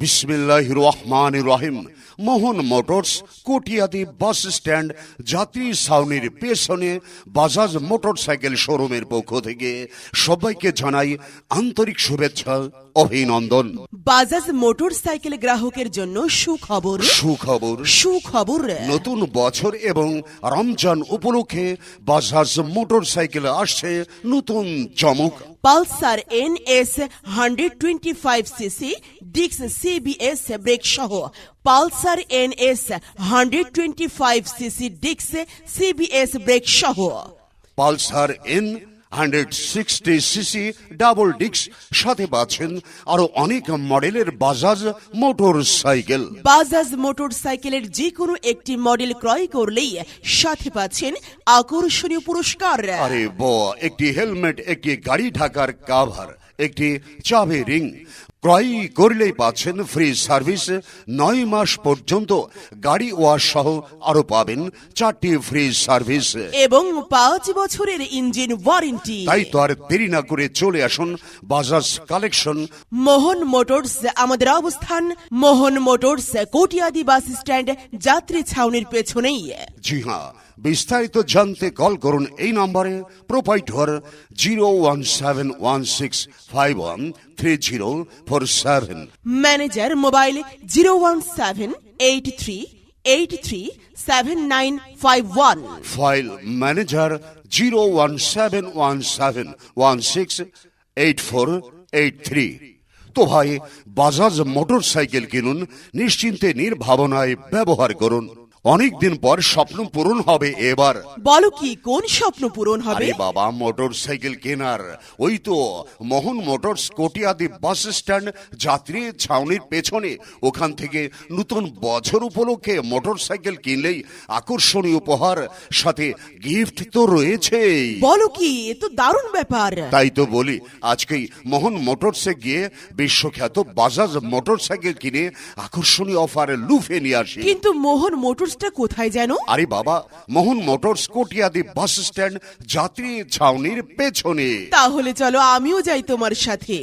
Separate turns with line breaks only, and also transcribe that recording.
বিসমিল্লাহির রহমানির রহিম। মোহন মোটরস, কটিয়াদি bus stand, যাত্রী ছাউনির পেছনে বাজাজ মোটরসাইকেল শোরুমের পক্ষ থেকে সবাইকে জানাই আন্তরিক শুভেচ্ছা, অভিনন্দন।
বাজাজ মোটরসাইকেল গ্রাহকের জন্য সুখবর। সুখবর
নতুন বছর এবং রমজান উপলক্ষে বাজাজ মোটরসাইকেল আসছে নতুন চমক।
পালসার NS 125cc ডিক্স CBS ব্রেক সহ পালসার NS 125cc ডিক্স CBS ব্রেক সহ
পালসার N160cc ডাবল ডিক্স, সাথে পাচ্ছেন আরো অনেক মডেলের বাজাজ মোটরসাইকেল।
বাজাজ মোটরসাইকেলের যে কোনো একটি মডেল ক্রয় করলেই সাথে পাচ্ছেন আকর্ষণীয় পুরস্কার।
আরে বাহ, একটি হেলমেট, একটি গাড়ি ঢাকার কাভার, একটি চাবি রিং ক্রয় করলেই পাচ্ছেন ফ্রি সার্ভিস 9 মাস পর্যন্ত, গাড়ি ওয়াশ সহ আরো পাবেন 4টি ফ্রি সার্ভিস
এবং 5 বছরের ইঞ্জিন ওয়ারেন্টি।
তাই তো আর দেরি না করে চলে আসুন বাজাজ কালেকশন।
মোহন মোটরস আমাদের অবস্থান মোহন মোটরস, কটিয়াদি বাস স্ট্যান্ড, যাত্রী ছাউনির পেছনেই।
জি হ্যাঁ, বিস্তারিত জানতে কল করুন এই নম্বরে। Proprietor 01716513047।
Manager mobile 01783837951।
File manager 01717168483। তো ভাই, বাজাজ মোটরসাইকেল কিনুন, নিশ্চিন্তে নির্ভাবনায় ব্যবহার করুন। অনেকদিন পর স্বপ্ন পূরণ হবে এবার।
বলো কি, কোন স্বপ্ন পূরণ হবে?
আরে বাবা, মোটরসাইকেল কেনার। ওই তো মোহন মোটরস, কটিয়াদি বাস স্ট্যান্ড, যাত্রী ছাউনির পেছনে। ওখান থেকে নতুন বছর উপলক্ষে মোটরসাইকেল কিনলেই আকর্ষণীয় উপহার, সাথে গিফট তো রয়েছে।
বলো কি, এ তো দারুণ ব্যাপার।
তাই তো বলি, আজকেই মোহন মোটরসে গিয়ে বিশ্বখ্যাত বাজাজ মোটরসাইকেল কিনে আকর্ষণীয় অফারে লুফে নিয়ে আসি।
কিন্তু মোহন মোটরসটা কোথায় যেন?
আরে বাবা, মোহন মোটরস, কটিয়াদি বাস স্ট্যান্ড, যাত্রী ছাউনির পেছনে।
তাহলে চলো আমিও যাই তোমার সাথে।